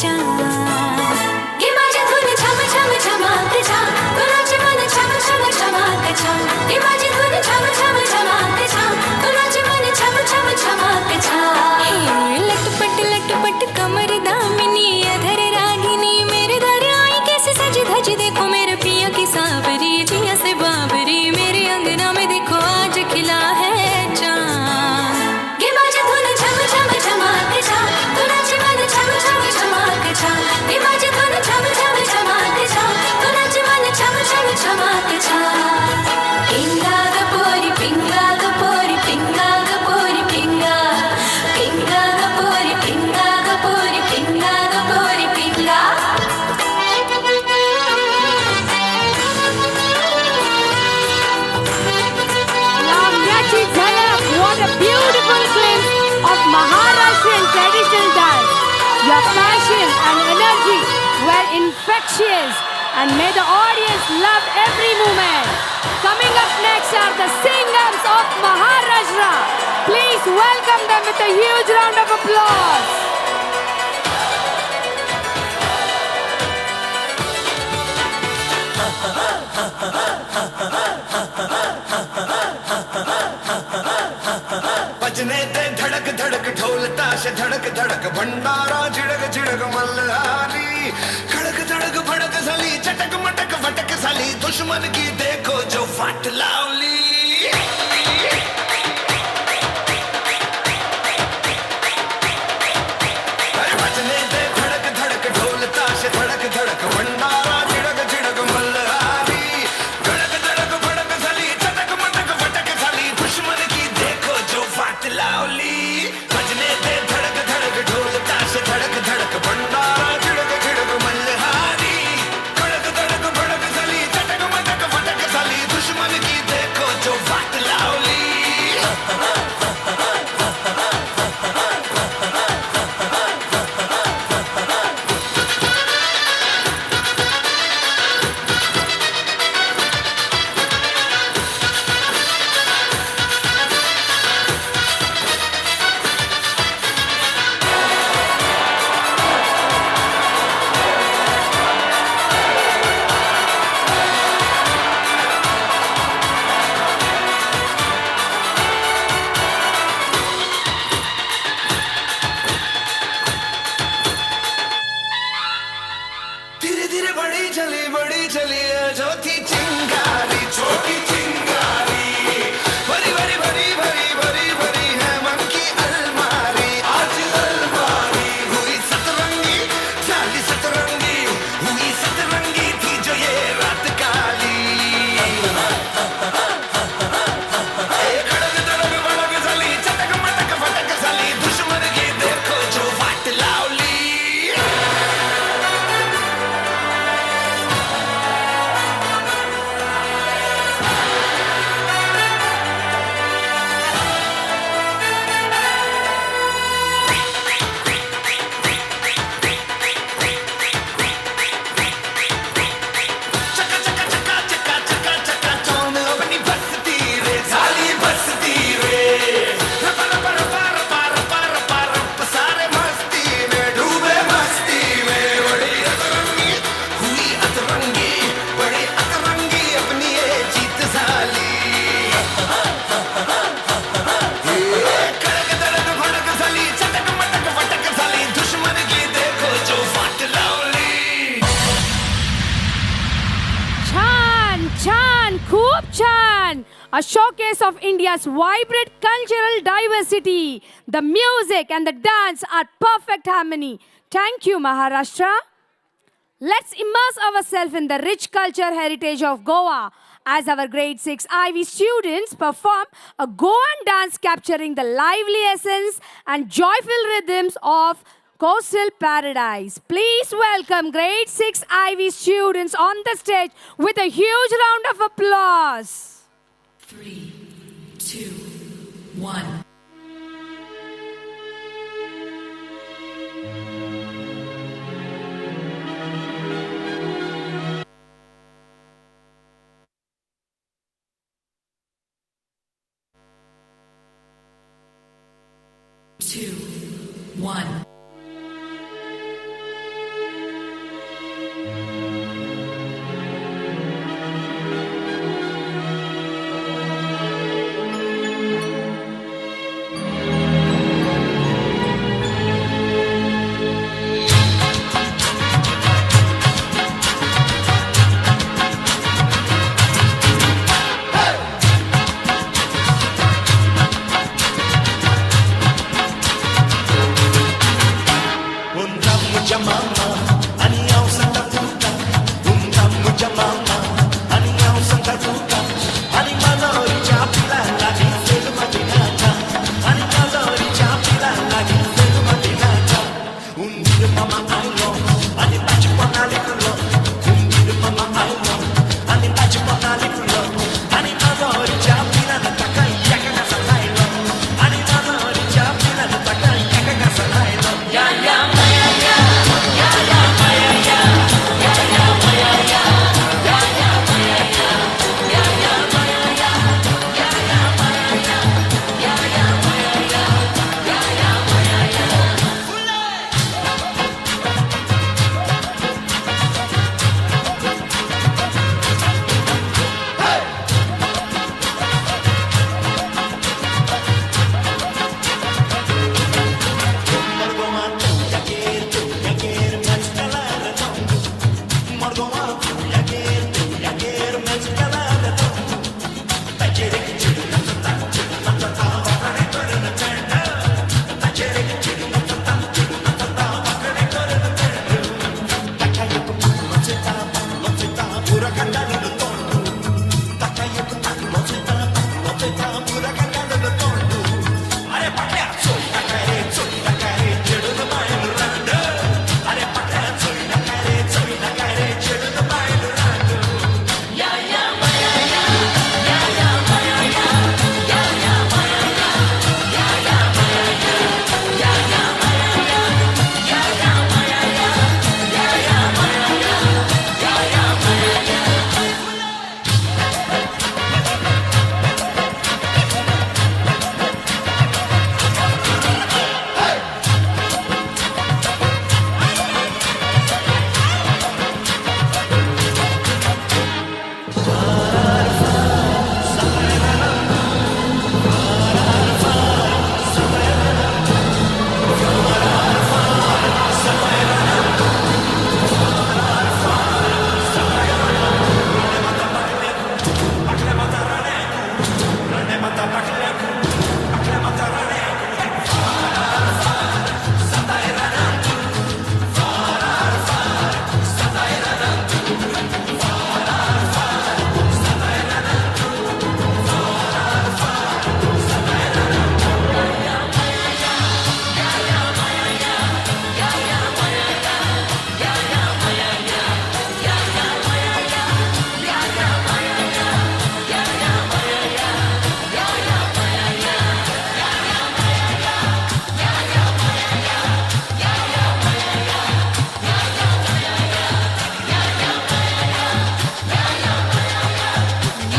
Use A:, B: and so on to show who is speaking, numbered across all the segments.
A: चांद ये माझी धून छम छम छमाक छान कुणाचे मन छम छम छमाक छान ये माझी धून छम छम छमाक छान कुणाचे मन छम छम छमाक छान हे लटपट कमर दामिनी अधर रागिनी मेरे दर आई कैसे सजी धजी देखो मेरे पिया की सांवरी जिया से बाबरी मेरे अंगना में देखो आज खिला है चांद ये माझी धून छम छम छमाक छान कुणाचे मन छम छम छमाक छान ये माझी धून छम छम छमाक छान कुणाचे मन छम छम छमाक छान पिंगा ग पोरी पिंगा ग पोरी पिंगा ग पोरी पिंगा पिंगा ग पोरी पिंगा ग पोरी पिंगा ग पोरी पिंगा
B: What a beautiful glimpse of Maharashtrian traditional dance. Your passion and energy were infectious and made the audience love every moment. Coming up next are the Singams of Maharashtra. Please welcome them with a huge round of applause.
C: बजने दे धड़क धड़क ढोल ताश धड़क धड़क भंडारा झिड़क झिड़क मल्हारी खड़क धड़क भड़क साली चटक मटक फटक साली दुश्मन की देखो जो फाट लावली बजने दे धड़क धड़क ढोल ताश धड़क धड़क भंडारा झिड़क झिड़क मल्हारी खड़क धड़क भड़क साली चटक मटक फटक साली दुश्मन की देखो जो फाट लावली बजने दे धड़क धड़क ढोल ताश धड़क धड़क भंडारा झिड़क झिड़क मल्हारी खड़क धड़क भड़क साली चटक मटक फटक साली दुश्मन की देखो जो फाट लावली धीरे धीरे बड़ी चली जो थी चिंगारी छोटी चिंगारी भरी भरी भरी भरी भरी भरी है मन की अलमारी आज अलमारी हुई सतरंगी चाली सतरंगी हुई सतरंगी थी जो ये रात काली खड़क धड़क भड़क साली चटक मटक फटक साली दुश्मन की देखो जो फाट लावली चका चका चका चका चका चका चौन अपनी बसती रे साली बसती रे रपा रपा रपा रपा रपा रपा रप सारे मस्ती में डूबे मस्ती में बड़ी अतरंगी हुई अतरंगी बड़ी अतरंगी अपनी ये जीत साली कड़क धड़क भड़क साली चटक मटक फटक साली दुश्मन की देखो जो फाट लावली
B: Chan, Chan, Khoob Chan, a showcase of India's vibrant cultural diversity. The music and the dance are perfect harmony. Thank you, Maharashtra. Let's immerse ourselves in the rich culture heritage of Goa as our grade 6 IB students perform a Goan dance capturing the lively essence and joyful rhythms of coastal paradise. Please welcome grade 6 IB students on the stage with a huge round of applause.
A: 3 2 1 2 1
C: mama, anião Santa Tuca, mucha mama, anião Santa Tuca, animalori chapila lagi selu matinata, animalori chapila lagi selu matinata, undir mama ailo, ani bachi panali kulo, undir mama ailo, ani bachi panali kulo, animalori chapila nataka yaka kasalailo, animalori chapila nataka yaka kasalailo, ya ya maya ya, ya ya maya ya, ya ya maya ya, ya ya maya ya, ya ya maya ya, ya ya maya ya, ya ya maya ya, ya ya maya ya.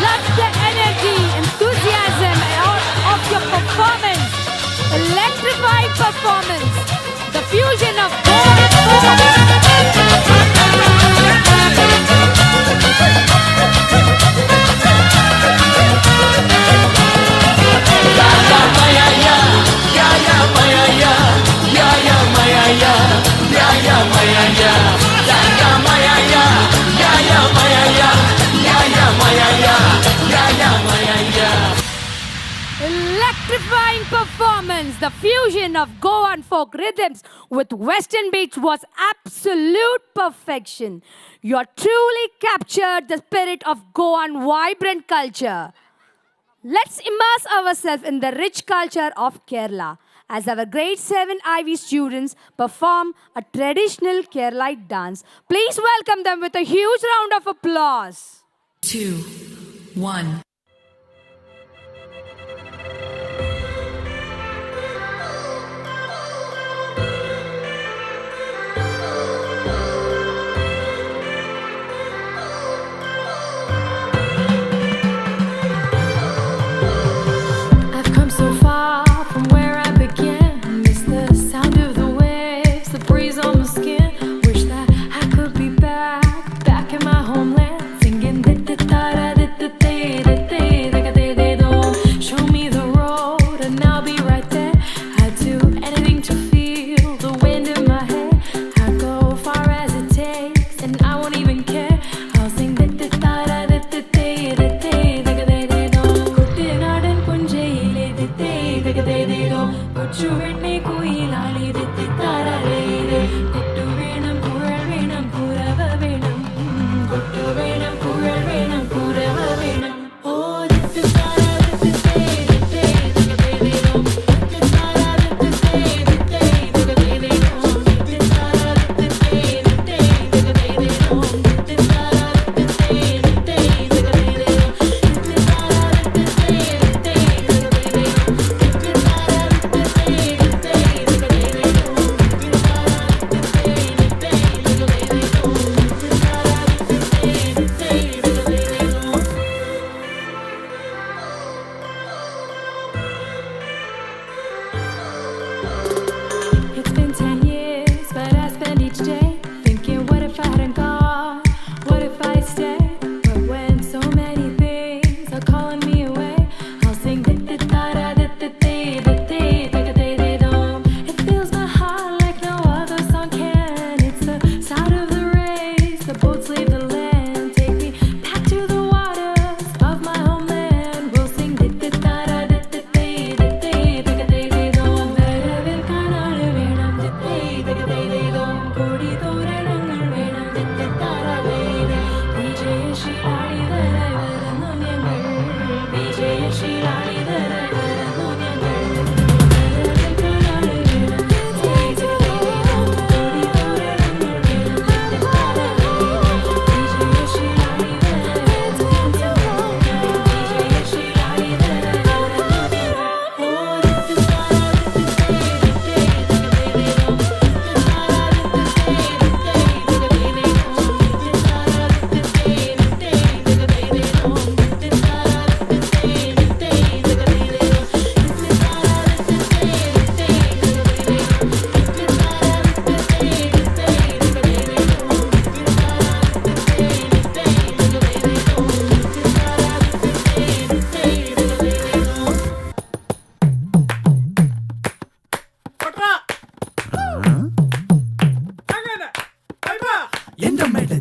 B: Love the energy, enthusiasm of your performance. Electrified performance. The fusion of electrifying performance. The fusion of Goan folk rhythms with Western beats was absolute perfection. You have truly captured the spirit of Goan vibrant culture. Let's immerse ourselves in the rich culture of Kerala as our grade 7 IB students perform a traditional Keralite dance. Please welcome them with a huge round of applause.
D: 2, 1.
E: I've come so far from where I began. Miss the sound of the waves, the breeze on my skin. Wish that I could be back in my homeland, singing da da da da da da da da.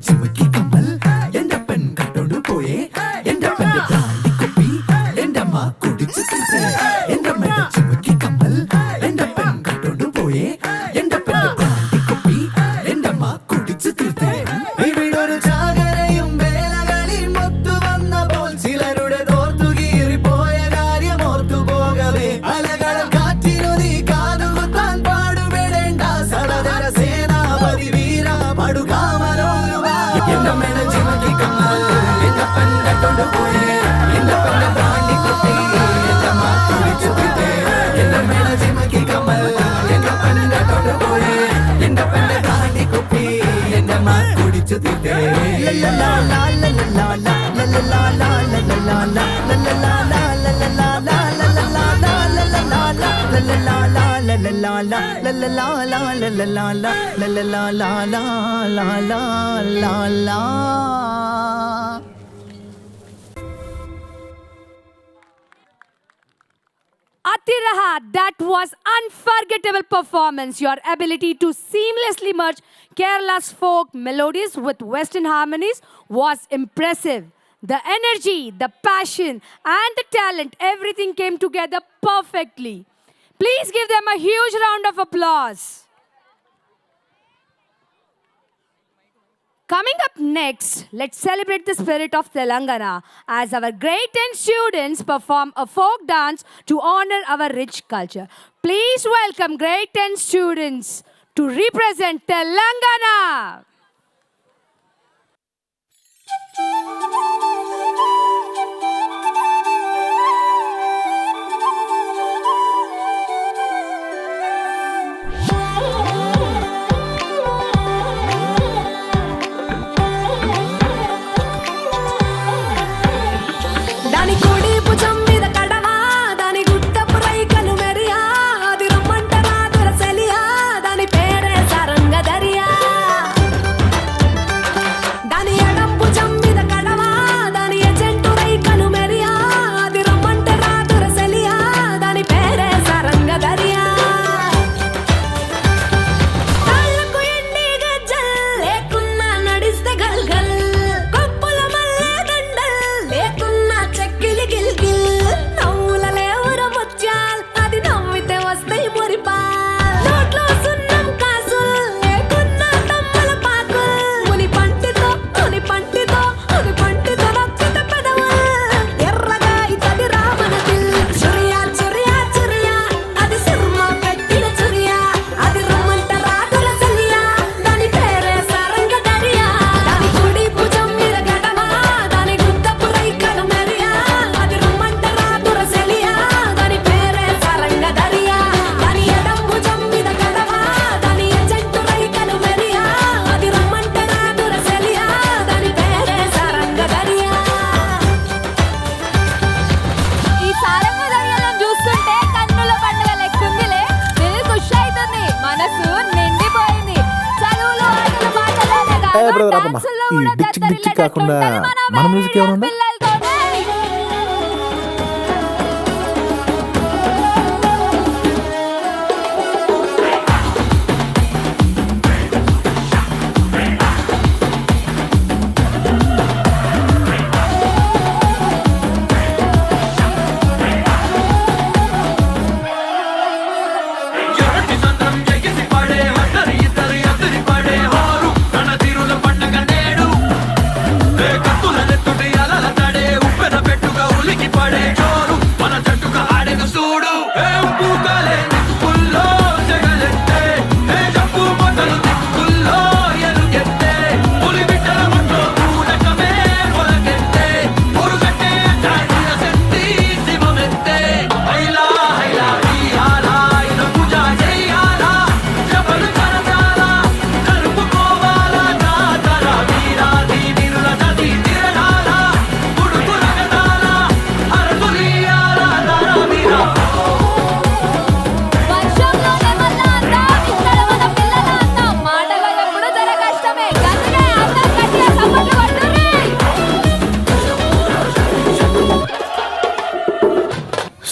F: ചിമക്കി കമ്മൽ എന്റെ പെൺ കട്ടോണ്ട് പോയേ എന്റെ പെണ്ണ് brandy കുപ്പി എന്റെ അമ്മ കുടിച്ചു തീർത്തേ എന്റെ അമ്മയുടെ ചിമക്കി കമ്മൽ എന്റെ പെൺ കട്ടോണ്ട് പോയേ എന്റെ പെണ്ണ് ബ്രാൻഡി കുപ്പി എന്റെ അമ്മ കുടിച്ചു തീർത്തേ ഇവിടൊരു ചാകരയും വേലകളിൽ മൊത്തു വന്നപ്പോൾ ചിലരുടെ തോർത്തുകീറി പോയ കാര്യം ഓർത്തു പോകവേ അലകളും കാറ്റിനുതി കാതുകുത്താൻ പാടുപെടേണ്ട സടതര സേനാപതി വീര പടുകാമലോലുക എന്റെ അമ്മയുടെ ചിമക്കി കമ്മൽ എന്റെ പെൺ കട്ടോണ്ട് പോയേ എന്റെ പെണ്ണ് ബ്രാൻഡി കുപ്പി എന്റെ അമ്മ കുടിച്ചു തീർത്തേ എന്റെ അമ്മയുടെ ചിമക്കി കമ്മൽ എന്റെ പെൺ കട്ടോണ്ട് പോയേ എന്റെ പെണ്ണ് ബ്രാൻഡി കുപ്പി എന്റെ അമ്മ കുടിച്ചു തീർത്തേ
B: Atiraha, that was unforgettable performance. Your ability to seamlessly merge Kerala's folk melodies with Western harmonies was impressive. The energy, the passion, and the talent, everything came together perfectly. Please give them a huge round of applause. Coming up next, let's celebrate the spirit of Telangana as our grade 10 students perform a folk dance to honor our rich culture. Please welcome grade 10 students to represent Telangana.
E: దాని కోడి భుజం మీద కడవా దాని గుట్టపు రైకను Maria అది రమ్మంటరా దొరసలియా దాని పేరే సారంగ దరియా దాని ఎడం భుజం మీద కడవా దాని ఎజెంటు రైకను మెరియా అది రమ్మంటరా దొరసలియా దాని పేరే సారంగ దరియా కాళ్ళకు ఎండి గజ్జల్ లేకున్నా నడిస్తే గల్గల్ కొప్పుల మల్లె దండల్ లేకున్నా చెక్కిలి గిల్గిల్ నవ్వుల లేవుర ముత్యాల్ అది నవ్వితే వస్తాయి మురిపాల్ నోట్లో సున్నం కాసుల్ లేకున్నా తమ్మల పాకుల్ ముని పంటితో నొక్కిత పెదవుల్ ఎర్రగా ఇతది రామన దిల్ చురియా చురియా చురియా అది సిర్మా పెట్టిన చురియా అది రమ్మంట రాదుల సలియా దాని పేరే సారంగ దరియా దాని కుడి భుజం మీద గడవా దాని గుద్దపు రైకను మెరియా అది రమ్మంట రాదుల సలియా దాని పేరే సారంగ దరియా దాని ఎడం భుజం మీద గడవా దాని ఎజెంటు రైకను మెరియా అది రమ్మంట రాదుల సలియా దాని పేరే సారంగ దరియా
B: ఈ సారంగ దర్యాలను చూస్తుంటే కన్నుల పండుగ లెక్కుందిలే. దిల్ ఖుష్ అవుతుంది, మనసు నిండిపోయింది. చదువులు, ఆటలు, పాటలోనే కాదు,
G: ఏ బ్రదర్ ఆపమ్మా.
B: డాన్సుల్లో
G: ఈ
B: కూడా
G: డిచ్చి డిచ్చి కాకుండా
B: దద్దరిల్లేటట్టుంటది
G: మన మ్యూజిక్ ఏమైనా ఉందా?
B: పిల్లలతోనే.
C: ఎర్రటి చంద్రం ఎగిసి పడే అద్దరి ఇద్దరి అద్దరి పడే హోరు తన తీరుల పండగ నేడు ఏ కత్తుల నెత్తుటి అలల తడే ఉప్పెన పెట్టుగా ఉలికి పడే జోరు మన జట్టుగా ఆడెను చూడు ఏ పూకాలే నిప్పుల్లో జగలెత్తే ఏ జప్పు మొదలు దిక్కుల్లో ఎలుగెత్తే పులి బిడ్డల ఒంట్లో పూనకమే పొలకెత్తే పొరుగట్టే జాతీయ శక్తి శివమెత్తే హైలా హైలా ఇయాలా ఇన పూజ చేయాలా జపలు కరచాలా జరుపుకోవాలా జాతర వీరాది వీరుల నది తిరణాలా ఉడుకు రగతాలా అరకులియాలా దర వీరా
B: వర్షంలోనే మళ్ళా అందాం, ఇక్కడ మన పిల్లల అందం. మాటలో ఎప్పుడు జర కష్టమే, గందుకే అందం గట్టిగా చప్పట్లు కొట్టుర్రి.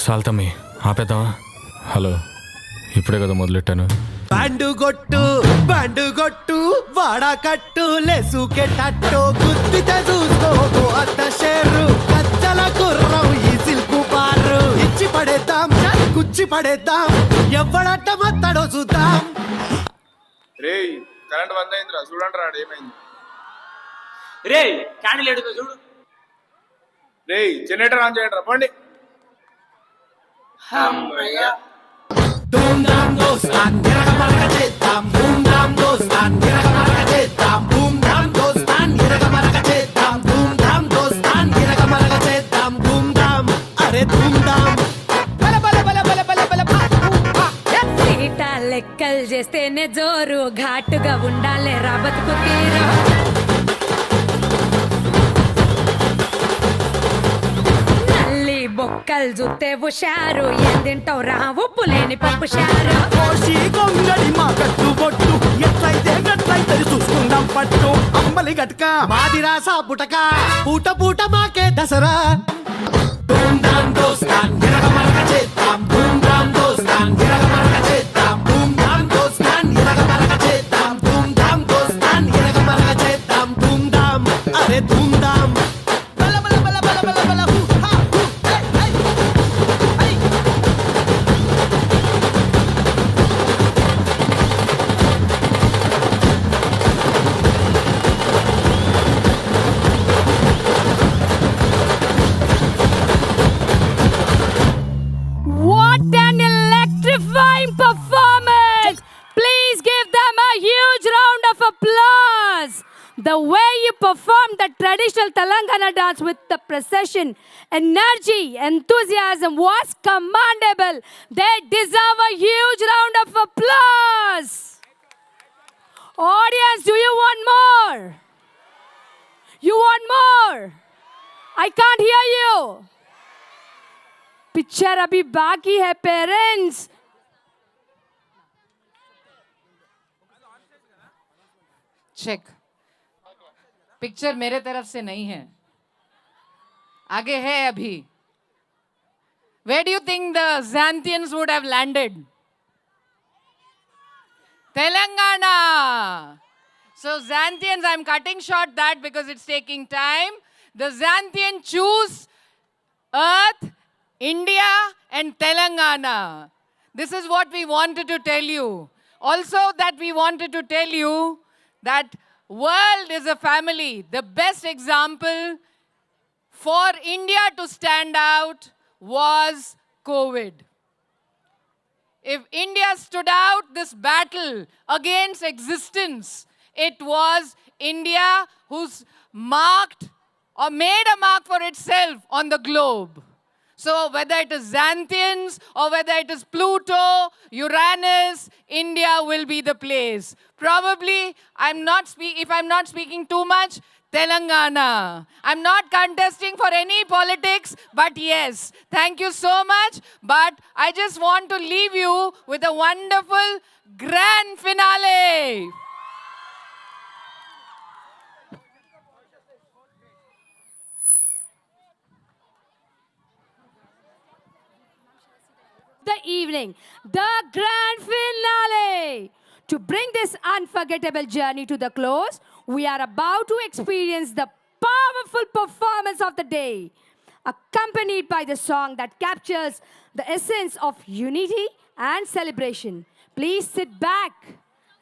H: సాల్తమ్మి ఆపేద్దామా? హలో, ఇప్పుడే కదా మొదలెట్టాను.
F: బ్యాండు కొట్టు బండు కొట్టు వాడా కట్టు లేసుకేటట్టు గుద్దితే చూసుకో అత్త షేరు కచ్చల కుర్రం ఈ సిల్కు పారు ఇచ్చి పడేద్దాం కుచ్చి పడేద్దాం ఎవడట్ట మత్తడో చూద్దాం.
G: రేయ్ కరెంట్ బంద్ అయిందిరా చూడండి రాడు ఏమైంది.
H: రే క్యాండిల్ ఎడుతో చూడు.
G: రేయ్ జనరేటర్ ఆన్ చేయండి రా పోండి.
F: ధూమ్ ధామ్ దోస్తాన్ నిరగమరగ చేద్దాం ధూమ్ ధామ్ దోస్తాన్ నిరగమరగ చేద్దాం ధూమ్ ధామ్ దోస్తాన్ నిరగమరగ చేద్దాం ధూమ్ ధామ్ దోస్తాన్ నిరగమరగ చేద్దాం ధూమ్ ధామ్ అరే ధూమ్ ధామ్ బల బల బల బల బల బల భా, భూ, భా.
B: సీట లెక్కలు చేస్తేనే జోరు ఘాటుగా ఉండాలి రా బతుకు తీరు. నల్లి బొక్కలు చూస్తే హుషారు ఏం తింటావు రా ఉప్పు లేని పప్పు షారు.
F: కోసి గొంగడి మా కట్టు బొట్టు ఎట్లయితే గట్లయితే చూసుకుందాం పట్టు అంబలి గట్క మాది రాసా పుటక పూట పూట మాకే దసరా. ధూమ్ ధామ్ దోస్తాన్ నిరగమరగ చేద్దాం ధూమ్ ధామ్ దోస్తాన్ నిరగమరగ చేద్దాం ధూమ్ ధామ్ దోస్తాన్ నిరగమరగ చేద్దాం ధూమ్ ధామ్ దోస్తాన్ నిరగమరగ చేద్దాం ధూమ్ ధామ్ అరే ధూమ్ ధామ్ బల బల బల బల బల బల హూ హా who hey hey hey.
B: What an electrifying performance! Please give them a huge round of applause. The way you performed the traditional Telangana dance with the precision, energy, enthusiasm was commendable. They deserve a huge round of applause. Audience, do you want more? You want more? I can't hear you. Picture अभी बाकी है parents.
I: Check picture मेरे तरफ से नहीं है, आगे है अभी. Where do you think the Xanthians would have landed? Telangana. So Xanthians, I'm cutting short that because it's taking time. The Xanthian choose Earth, India and Telangana. This is what we wanted to tell you. Also that we wanted to tell you that world is a family. The best example for India to stand out was COVID. If India stood out this battle against existence, it was India who's marked or made a mark for itself on the globe. So whether it is Xanthians or whether it is Pluto, Uranus, India will be the place. Probably, if I'm not speaking too much, Telangana. I'm not contesting for any politics, but yes, thank you so much. But I just want to leave you with a wonderful grand finale.
B: The evening, the grand finale. To bring this unforgettable journey to the close, we are about to experience the powerful performance of the day, accompanied by the song that captures the essence of unity and celebration. Please sit back,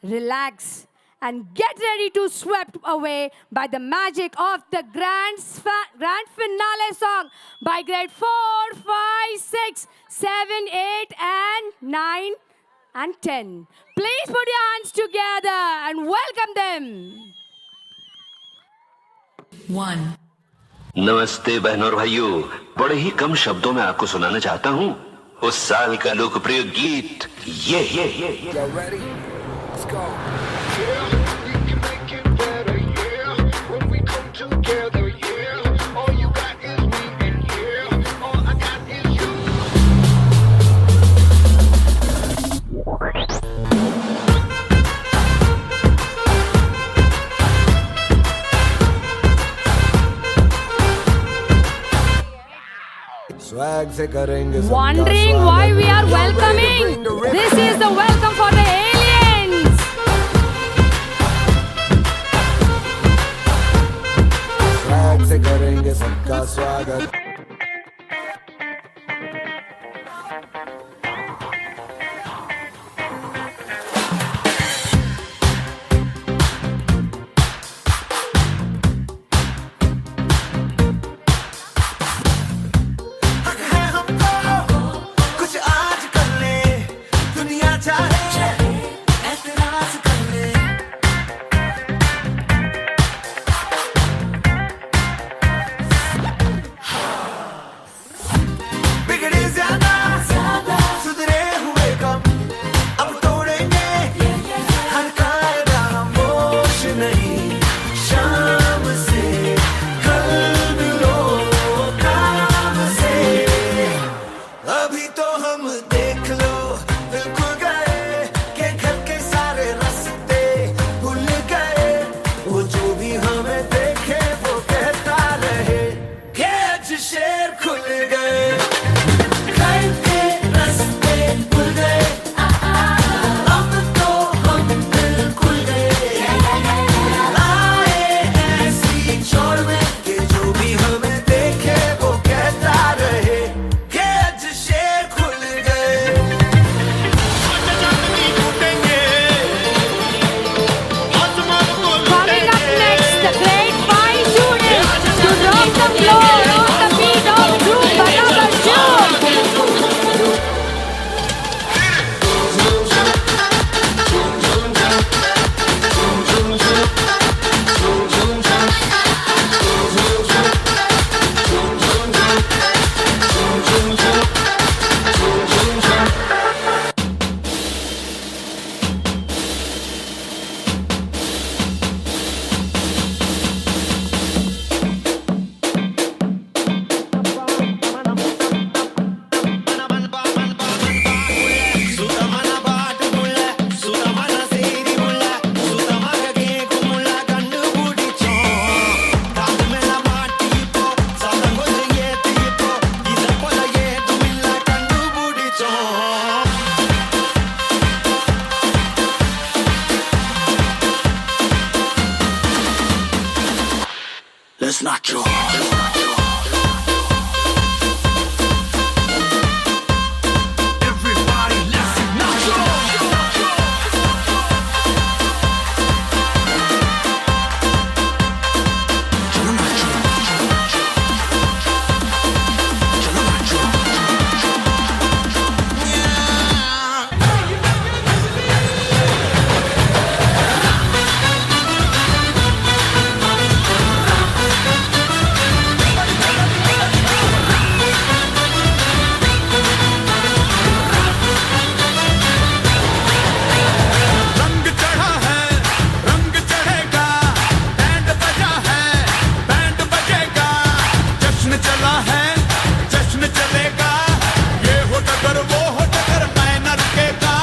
B: relax, and get ready to swept away by the magic of the grand finale song by grade 4, 5, 6, 7, 8, and 9 and 10. Please put your hands together and welcome them.
D: 1.
J: नमस्ते बहनों और भाइयों, बड़े ही कम शब्दों में आपको सुनाना चाहता हूँ उस साल का लोकप्रिय गीत ये
C: Y'all ready? Let's go. Swag se karenge sabka
B: Wondering
C: swagat.
B: why we are
C: Y'all ready to
B: welcoming?
C: bring the rhythm?
B: This is the welcome for the aliens.
C: सागर कुछ आज कर ले दुनिया चाहे ऐतराज कर ले बिगड़े ज्यादा सुधरे हुए कम अब तोड़ेंगे हर कायदा खामोश नहीं शाम से कल मिलो काम से अभी तो हम देख लो दिल खुल गए के घर के सारे रास्ते भूल गए वो जो भी हमें देखे वो कहता रहे कि आज शेर खुल गए घर के रास्ते भूल गए अब तो हम बिल्कुल गए आए ऐसी छोड़ में कि जो भी हमें देखे वो कहता रहे कि आज शेर खुल गए
B: Coming up next, the great five students to rock the floor on the beat of Dhruv Barabar Joe. Let's not draw. Everybody, let's not draw. रंग चढ़ा है रंग चढ़ेगा बैंड बजा है बैंड बजेगा जश्न चला है जश्न चलेगा ये हो टगर वो हो टगर मैं न रुकेगा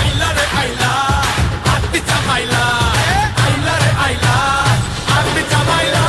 B: आइला रे आइला आती चमाइला आइला रे आइला आती चमाइला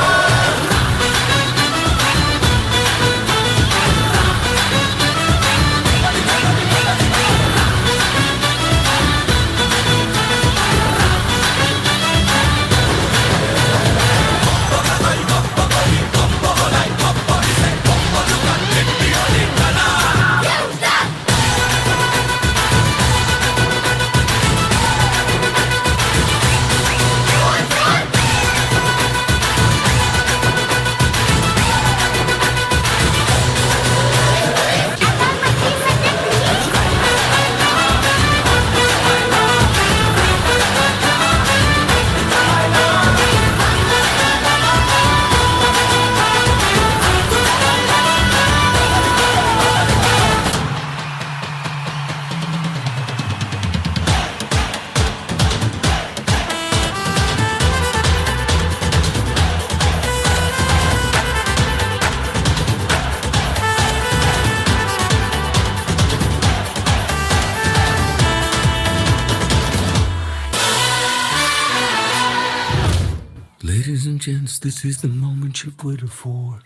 B: Ladies and gents, this is the moment you've waited for.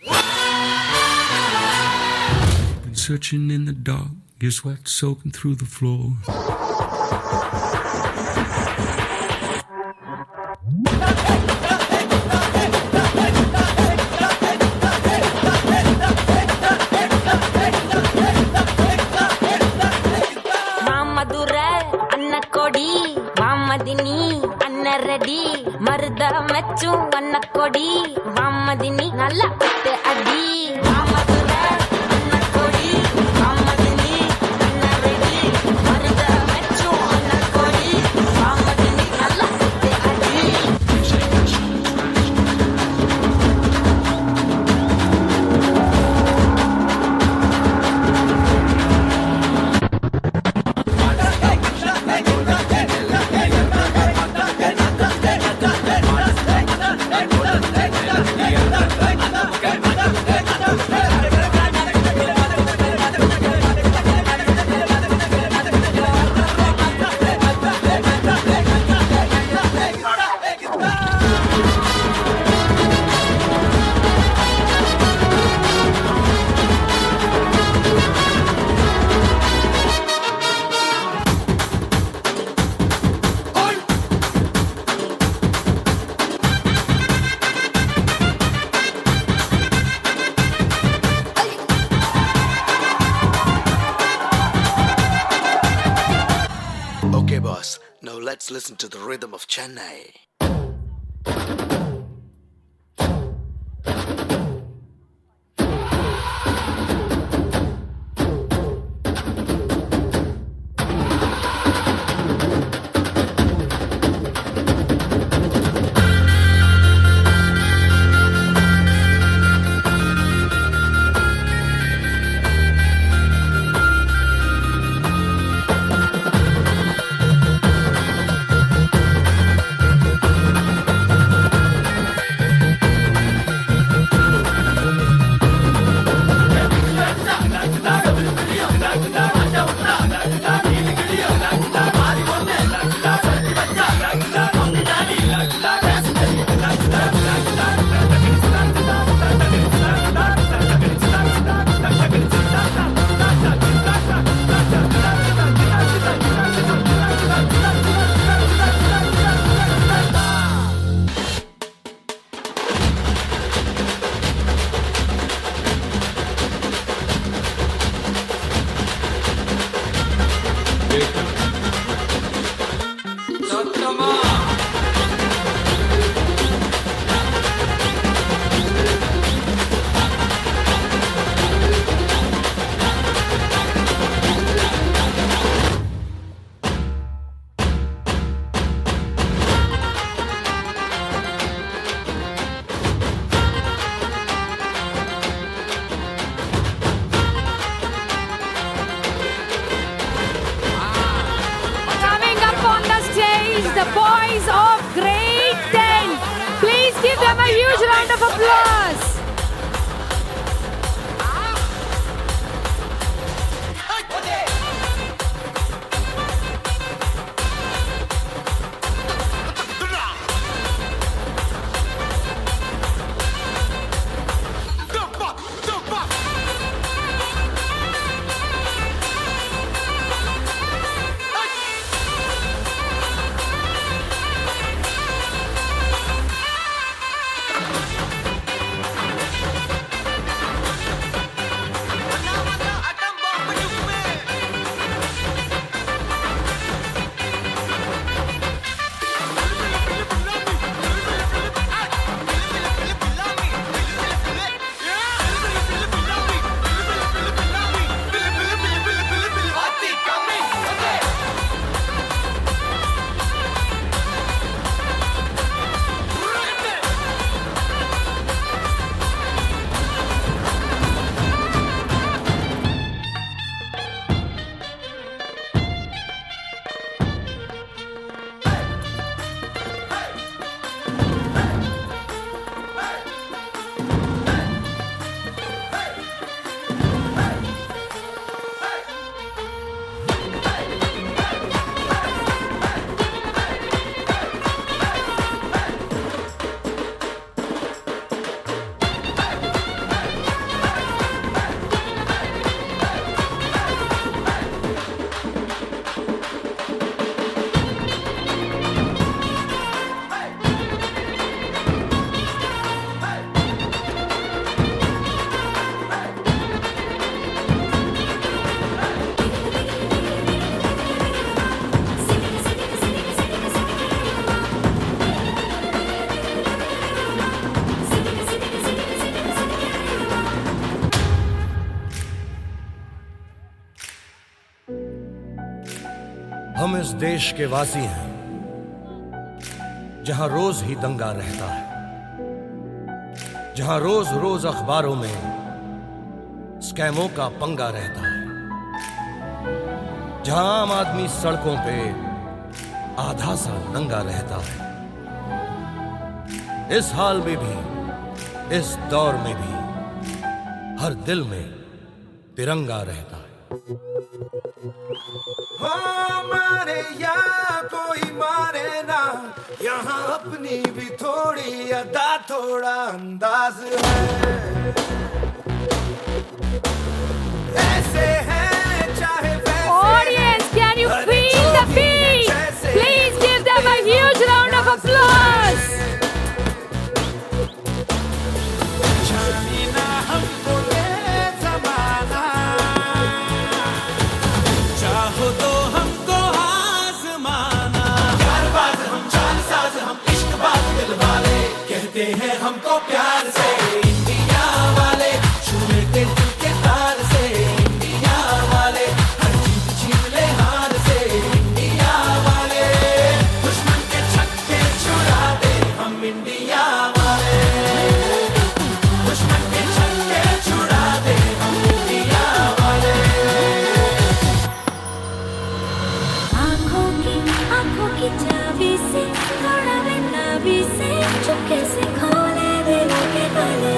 B: Been searching in the dark, your sweat soaking through the floor.
A: வருத மெச்சும் வண்ண கொடி வாமதினி நல்லா பட்டு அடி வாமதுர வண்ண கொடி வாமதினி வண்ண ரெடி வருத மெச்சும் வண்ண கொடி வாமதினி நல்லா பட்டு அடி
C: Okay, boss. Now let's listen to the rhythm of Chennai.
B: The boys of grade 10. Please give them a huge round of applause.
C: हम इस देश के वासी हैं जहां रोज ही दंगा रहता है, जहां रोज रोज अखबारों में स्कैमों का पंगा रहता है, जहां आम आदमी सड़कों पे आधा सा नंगा रहता है। इस हाल में भी, इस दौर में भी हर दिल में तिरंगा रहता है।
F: मारे या कोई मारे ना, यहाँ अपनी भी थोड़ी अदा थोड़ा अंदाज है। ऐसे हैं चाहे वैसे
B: Audience, can you feel the beat? Please give them a huge round of applause.
F: जाने ना हमको ये ज़माना, चाहो तो हमको आज़माना। यारबाज़ हम, चालसाज़ हम, इश्कबाज़ दिल वाले, कहते हैं हमको प्यार से इंडिया वाले, छू लेते दिल के तार से इंडिया वाले, हर जीत छीन ले हार से इंडिया वाले, दुश्मन के छक्के छुड़ा दे हम इंडिया वाले, दुश्मन के छक्के छुड़ा दे हम इंडिया वाले।
A: आंखों की चाबी से थोड़ा बेताबी से चुपके से खोले दिलों के ताले,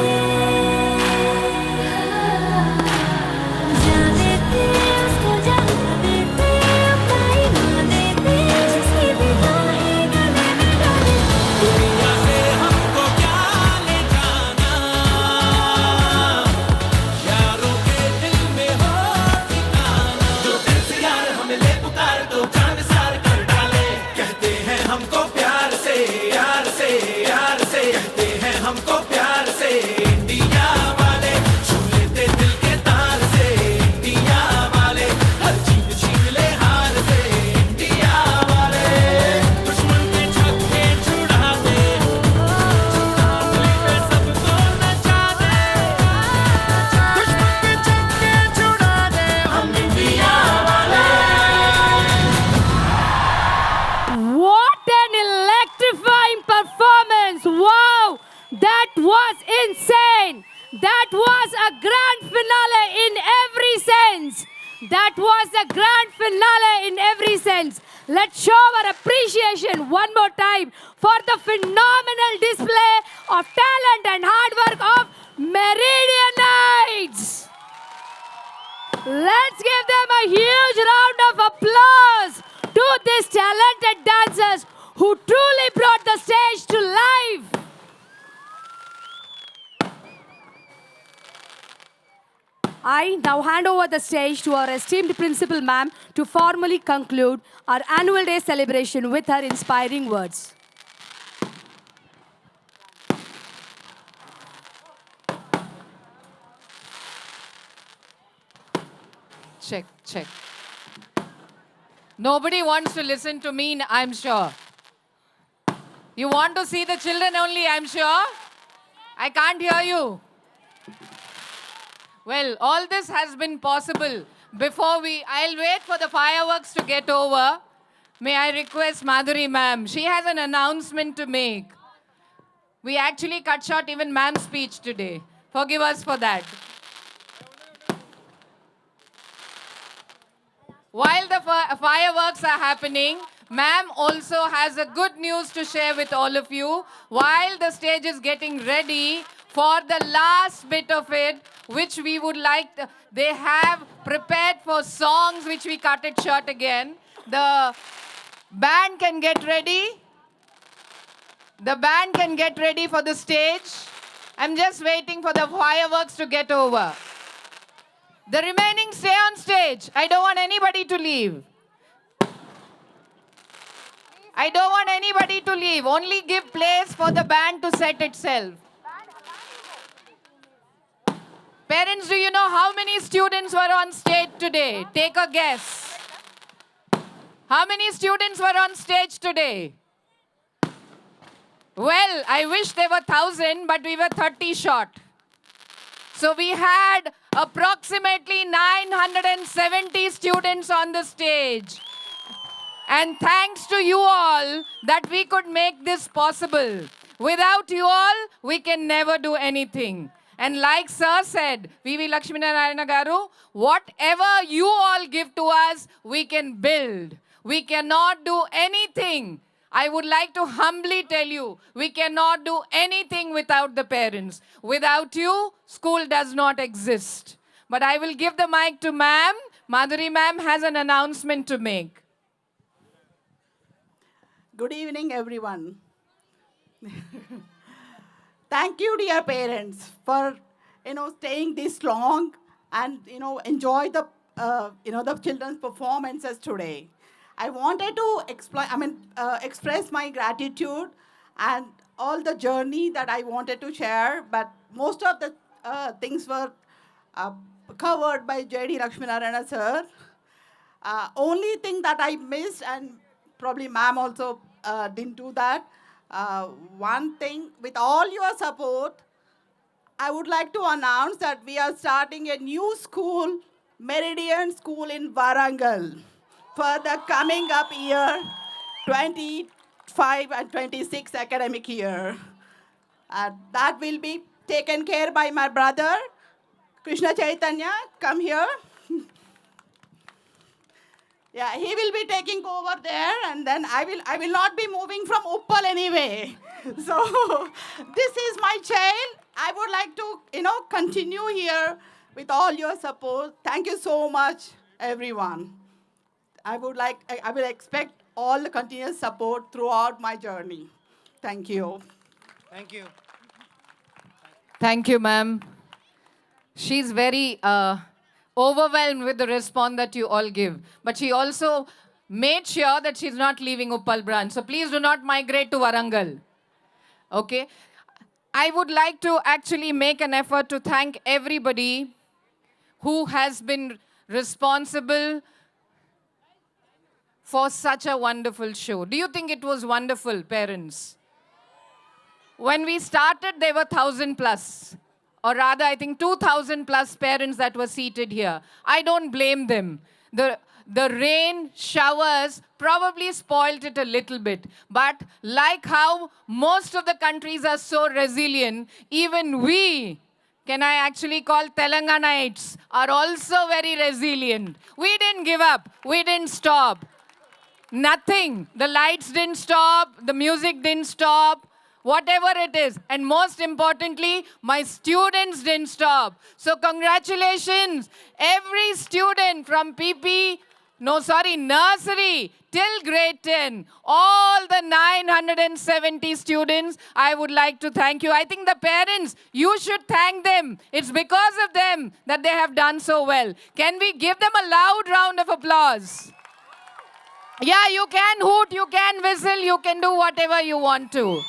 A: जाने दे उसको जाने देते, अपना ना देते जिसकी भी बाहें गले में डाले।
F: दुनिया से हमको क्या ले जाना, यारों के दिल में हो ठिकाना, जो दिल से यार हमें ले पुकार दो जान सार कर डाले, कहते हैं हमको प्यार से यार से यार से, कहते हैं हमको प्यार से इंडिया वाले, छू लेते दिल के तार से इंडिया वाले, हर जीत छीन ले हार से इंडिया वाले, दुश्मन के छक्के छुड़ा दे, पे सबको नचा दे, दुश्मन के छक्के छुड़ा दे हम इंडिया वाले।
B: What an electrifying performance! Wow, that was insane. That was a grand finale in every sense. That was a grand finale in every sense. Let's show our appreciation one more time for the phenomenal display of talent and hard work of Meridianites. Let's give them a huge round of applause to these talented dancers who truly brought the stage to life. I now hand over the stage to our esteemed principal ma'am to formally conclude our annual day celebration with her inspiring words.
I: Check, check. Nobody wants to listen to me, I'm sure. You want to see the children only, I'm sure? I can't hear you. Well, all this has been possible I'll wait for the fireworks to get over. May I request Madhuri ma'am? She has an announcement to make. We actually cut short even ma'am's speech today. Forgive us for that. While the fireworks are happening, ma'am also has a good news to share with all of you. While the stage is getting ready for the last bit of it, which we would like, they have prepared for songs which we cut it short again. The band can get ready. The band can get ready for the stage. I'm just waiting for the fireworks to get over. The remaining stay on stage. I don't want anybody to leave. I don't want anybody to leave. Only give place for the band to set itself. Parents, do you know how many students were on stage today? Take a guess. How many students were on stage today? Well, I wish there were 1,000, but we were 30 short. So we had approximately 970 students on the stage. And thanks to you all that we could make this possible. Without you all, we can never do anything. And like Sir said, V.V. Lakshminarayana Garu, whatever you all give to us, we can build. We cannot do anything. I would like to humbly tell you, we cannot do anything without the parents. Without you, school does not exist. But I will give the mic to ma'am. Madhuri ma'am has an announcement to make.
K: Good evening, everyone. Thank you, dear parents, for staying this long and enjoy the the children's performances today. I wanted to express my gratitude and all the journey that I wanted to share, but most of the things were covered by J.D. Lakshminarayana sir. Only thing that I missed, and probably ma'am also didn't do that. One thing, with all your support, I would like to announce that we are starting a new school, Meridian School in Warangal, for the coming up year, 25 and 26 academic year. That will be taken care by my brother, Krishna Chaitanya. Come here. Yeah, he will be taking over there, and then I will not be moving from Uppal anyway. So this is my child. I would like to, continue here with all your support. Thank you so much, everyone. I will expect all the continuous support throughout my journey. Thank you.
G: Thank you.
I: Thank you, ma'am. She's very overwhelmed with the response that you all give. But she also made sure that she's not leaving Uppal branch. So please do not migrate to Warangal. Okay? I would like to actually make an effort to thank everybody who has been responsible for such a wonderful show. Do you think it was wonderful, parents? When we started, there were 1,000 plus. Or rather, I think 2,000 plus parents that were seated here. I don't blame them. The rain showers probably spoiled it a little bit. But like how most of the countries are so resilient, even we, can I actually call Telanganaites, are also very resilient. We didn't give up. We didn't stop. Nothing. The lights didn't stop. The music didn't stop. Whatever it is. And most importantly, my students didn't stop. So congratulations, every student from nursery till grade 10, all the 970 students, I would like to thank you. I think the parents, you should thank them. It's because of them that they have done so well. Can we give them a loud round of applause? Yeah, you can hoot, you can whistle, you can do whatever you want to.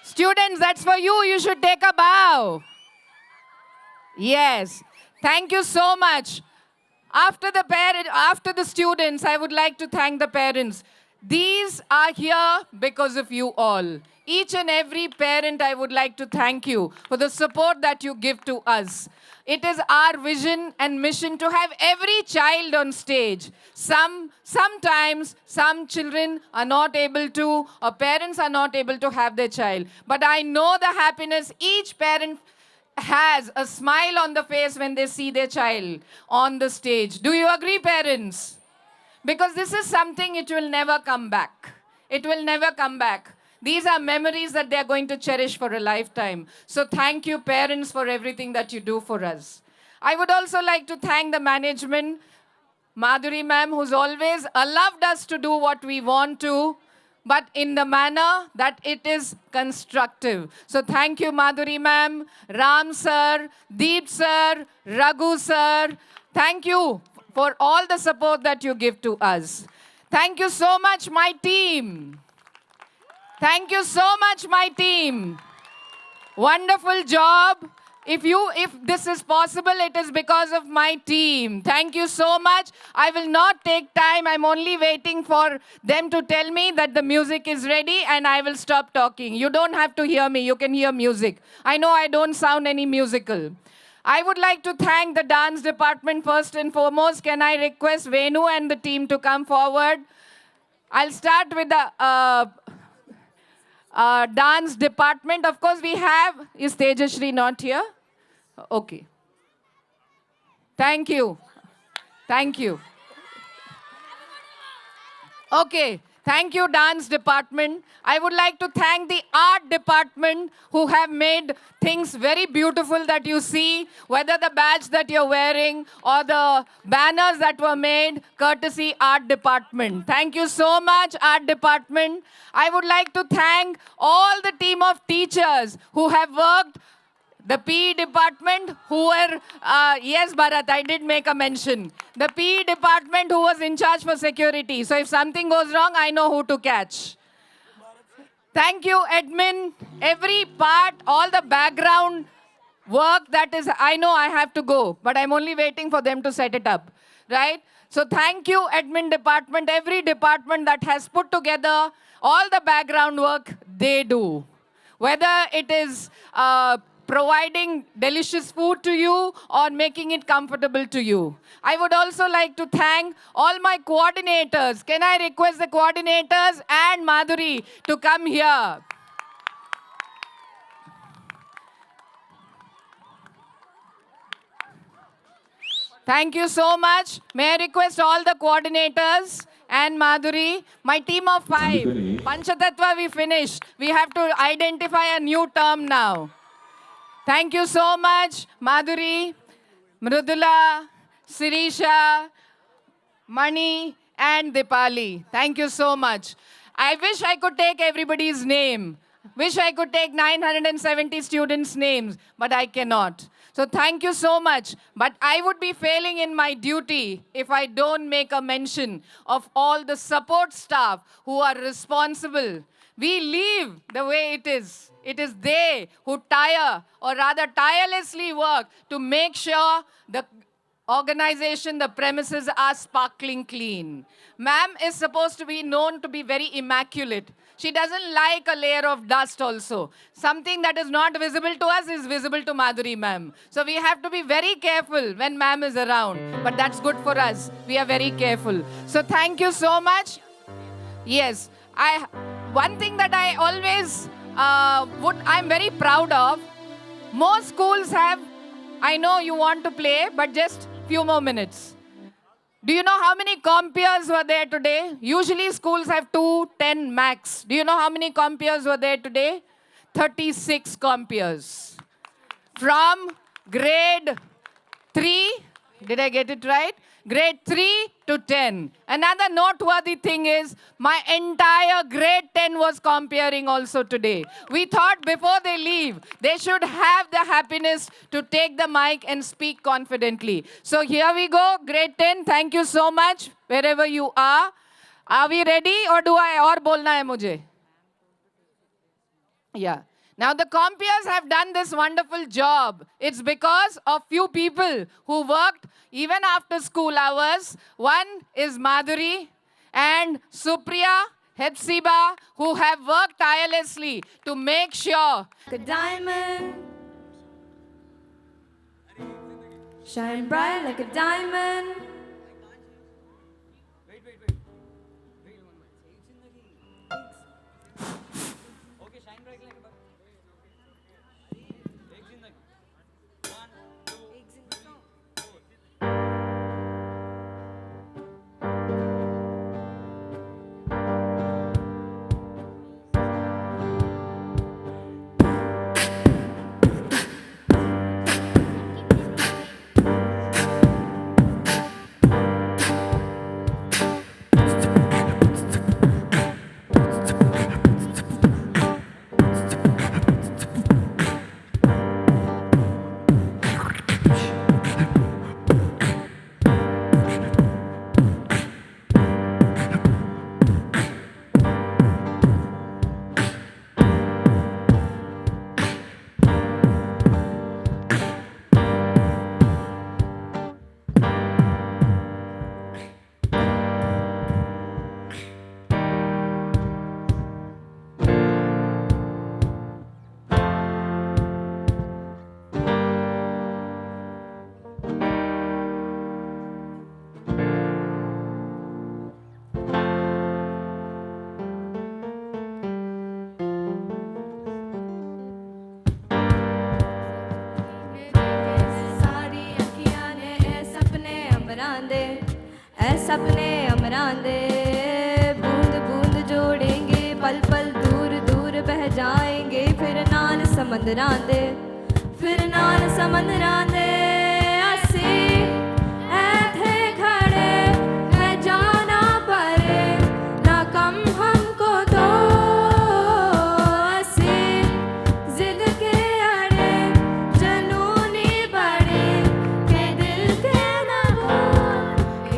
I: Students, that's for you. You should take a bow. Yes. Thank you so much. After the students, I would like to thank the parents. These are here because of you all. Each and every parent, I would like to thank you for the support that you give to us. It is our vision and mission to have every child on stage. Sometimes some children are not able to, or parents are not able to have their child. But I know the happiness each parent has, a smile on the face when they see their child on the stage. Do you agree, parents? Because this is something it will never come back. It will never come back. These are memories that they're going to cherish for a lifetime. So thank you, parents, for everything that you do for us. I would also like to thank the management, Madhuri ma'am, who's always allowed us to do what we want to, but in the manner that it is constructive. So thank you, Madhuri ma'am, Ram sir, Deep sir, Raghu sir. Thank you for all the support that you give to us. Thank you so much, my team. Thank you so much, my team. Wonderful job. If this is possible, it is because of my team. Thank you so much. I will not take time. I'm only waiting for them to tell me that the music is ready and I will stop talking. You don't have to hear me. You can hear music. I know I don't sound any musical. I would like to thank the dance department first and foremost. Can I request Venu and the team to come forward? I'll start with the dance department. Of course, we have, is Tejashri not here? Okay. Thank you. Thank you. Okay. Thank you, dance department. I would like to thank the art department who have made things very beautiful that you see, whether the badge that you're wearing or the banners that were made, courtesy art department. Thank you so much, art department. I would like to thank all the team of teachers who have worked, the PE department who were, yes, Bharat, I did make a mention. The PE department who was in charge for security. So if something goes wrong, I know who to catch. Thank you, admin. Every part, all the background work that is, I know I have to go, but I'm only waiting for them to set it up, right? So thank you, admin department, every department that has put together all the background work they do. Whether it is providing delicious food to you or making it comfortable to you. I would also like to thank all my coordinators. Can I request the coordinators and Madhuri to come here? Thank you so much. May I request all the coordinators and Madhuri, my team of 5. Panchatattva we finished. We have to identify a new term now. Thank you so much, Madhuri, Mrudula, Sirisha, Mani, and Dipali. Thank you so much. I wish I could take everybody's name. Wish I could take 970 students' names, but I cannot. So thank you so much. But I would be failing in my duty if I don't make a mention of all the support staff who are responsible. We leave the way it is. It is they who tirelessly work to make sure the organization, the premises are sparkling clean. Ma'am is supposed to be known to be very immaculate. She doesn't like a layer of dust also. Something that is not visible to us is visible to Madhuri ma'am. So we have to be very careful when ma'am is around. But that's good for us. We are very careful. So thank you so much. Yes, one thing that I always I'm very proud of, most schools have, I know you want to play, but just few more minutes. Do you know how many compeers were there today? Usually schools have 2, 10 max. Do you know how many compeers were there today? 36 compeers. From grade 3, did I get it right? Grade 3 to 10. Another noteworthy thing is my entire grade 10 was comparing also today. We thought before they leave, they should have the happiness to take the mic and speak confidently. So here we go, grade 10. Thank you so much, wherever you are. Are we ready or do I और बोलना है मुझे? Yeah. Now the compeers have done this wonderful job. It's because of few people who worked even after school hours. One is Madhuri and Supriya, Hepsiba, who have worked tirelessly to make sure
E: Like a diamond, shine bright like a diamond.
B: सपने अमरांदे बूंद बूंद जोड़ेंगे पल पल दूर दूर बह जाएंगे फिर नाल समंदरां दे फिर नाल समंदरां दे असी ऐथे खड़े है जाना परे ना कम हमको तो असी जिद के अड़े जनूनी बड़े के दिल के ना हो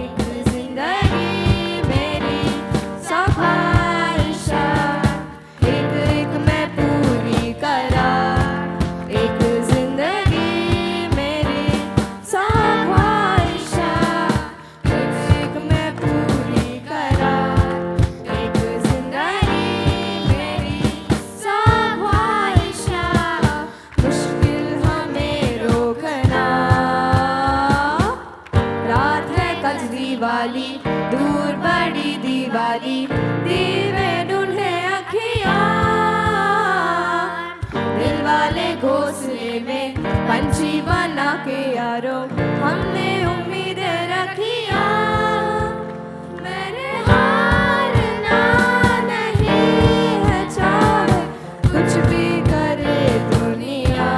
B: एक जिंदगी मेरी सफारिशा एक एक मैं पूरी करा एक जिंदगी मेरी सफारिशा एक एक मैं पूरी करा एक जिंदगी मेरी सफारिशा मुश्किल हमें रोकना रात है कजरी वाली दूर बड़ी दीवाली दीवे ढूंढे अखियां दिल वाले घोंसले में पंछी बना के यारो हमने उम्मीदें रखियां मेरे हारना नहीं है चाहे कुछ भी करे दुनिया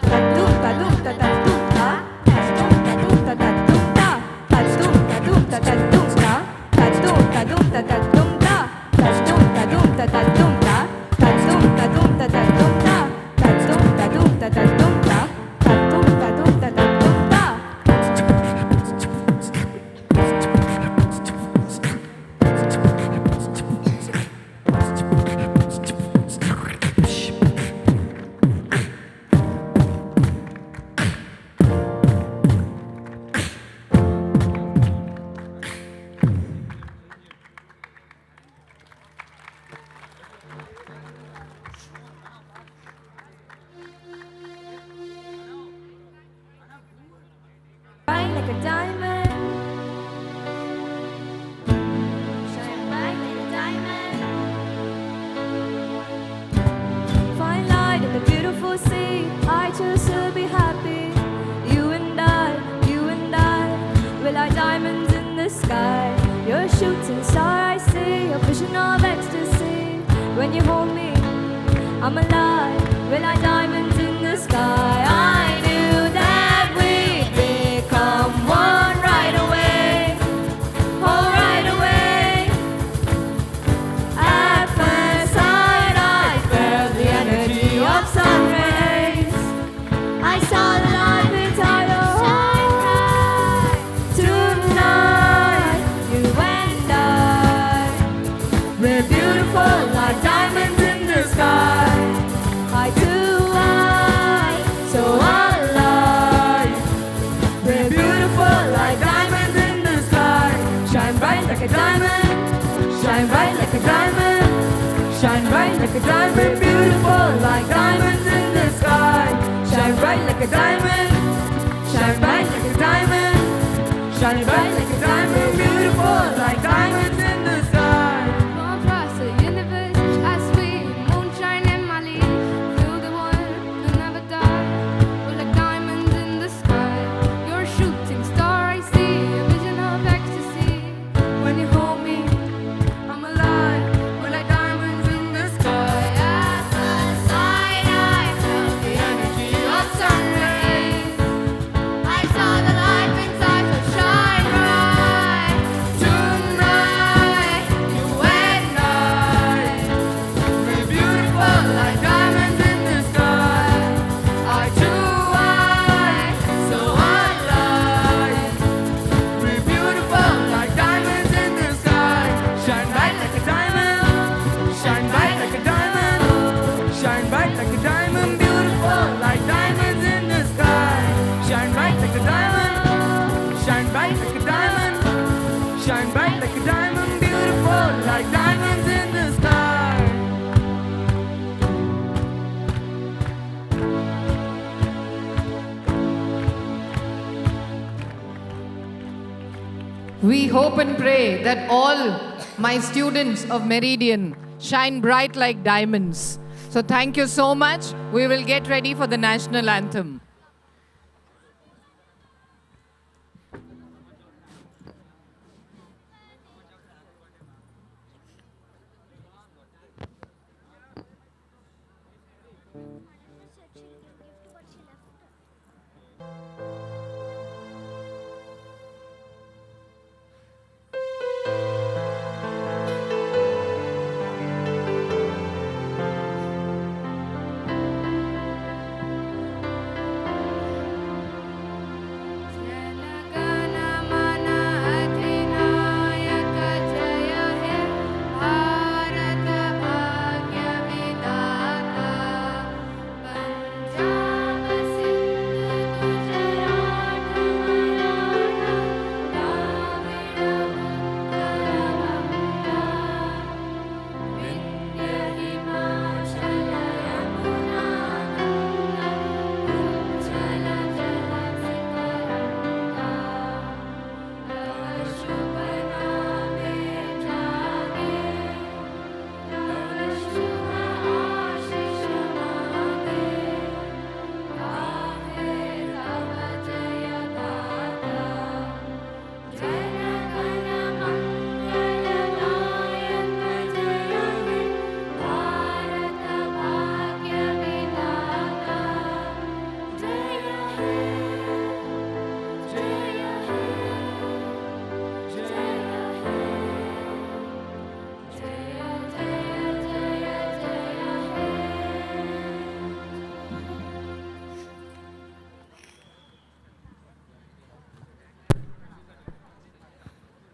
B: तत्तुम तत्तुम तत्तुम ता तत्तुम तत्तुम तत्तुम ता तत्तुम तत्तुम तत्तुम ता तत्तुम तत्तुम तत्तुम ता तत्तुम तत्तुम तत्तुम ता तत्तुम तत्तुम तत्तुम ता तत्तुम तत्तुम तत्तुम ता तत्तुम तत्तुम तत्तुम ता Shine like a diamond. Shine bright like a diamond. Find light in the beautiful sea. I choose to be happy. You and I, we're like diamonds in the sky. You're a shooting star, I see. A vision of ecstasy. When you hold me, I'm alive. We're like diamonds in the sky. I knew that we'd become one right away. Oh, right away. At first sight, I felt the energy of sun rays. I saw the light inside your eyes. Tonight, you and we're beautiful like diamonds in the sky. Eye to eye, so alive. We're beautiful like diamonds in the sky. Shine bright like a diamond. Shine bright like a diamond. Shine bright like a diamond. Beautiful like diamonds in the sky. Shine bright like a diamond. Shine bright like a diamond. Shine bright like a diamond. Beautiful like diamonds in the sky. Going across the universe as we moonshine in Mali. Feel the one who never die. We're like diamonds in the sky. You're a shooting star, I see. A vision of ecstasy. When you hold me, I'm alive. We're like diamonds in the sky. At first sight, I felt the energy of sun rays. I saw the light inside, so shine bright. Tonight, you and we're beautiful like diamonds in the sky. Eye to eye, so alive. We're beautiful like diamonds in the sky. Shine bright like a diamond. Shine bright like a diamond. Shine bright like a diamond. Beautiful like diamonds in the sky. Shine bright like a diamond. Shine bright like a diamond. Shine bright like a diamond. Beautiful like diamonds in the sky.
I: We hope and pray that all my students of Meridian shine bright like diamonds. So thank you so much. We will get ready for the national anthem.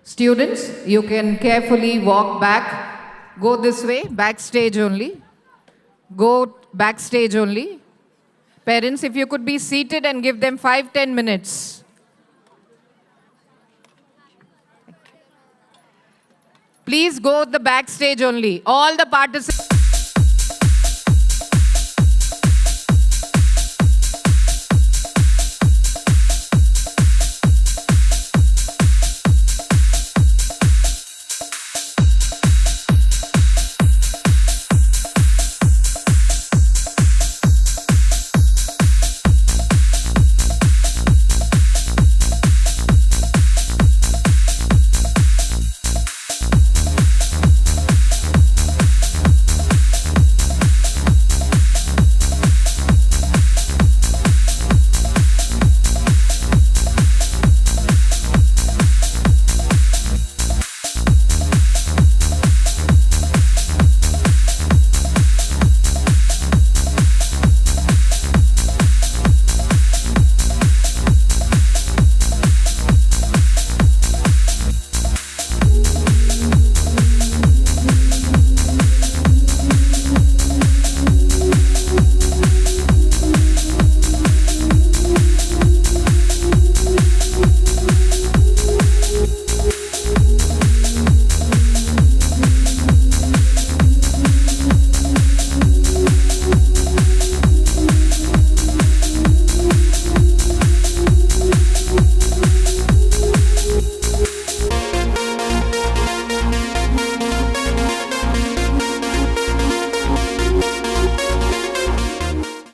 I: Students, you can carefully walk back. Go this way, backstage only. Go backstage only. Parents, if you could be seated and give them 5-10 minutes. Please go the backstage only. All the participants.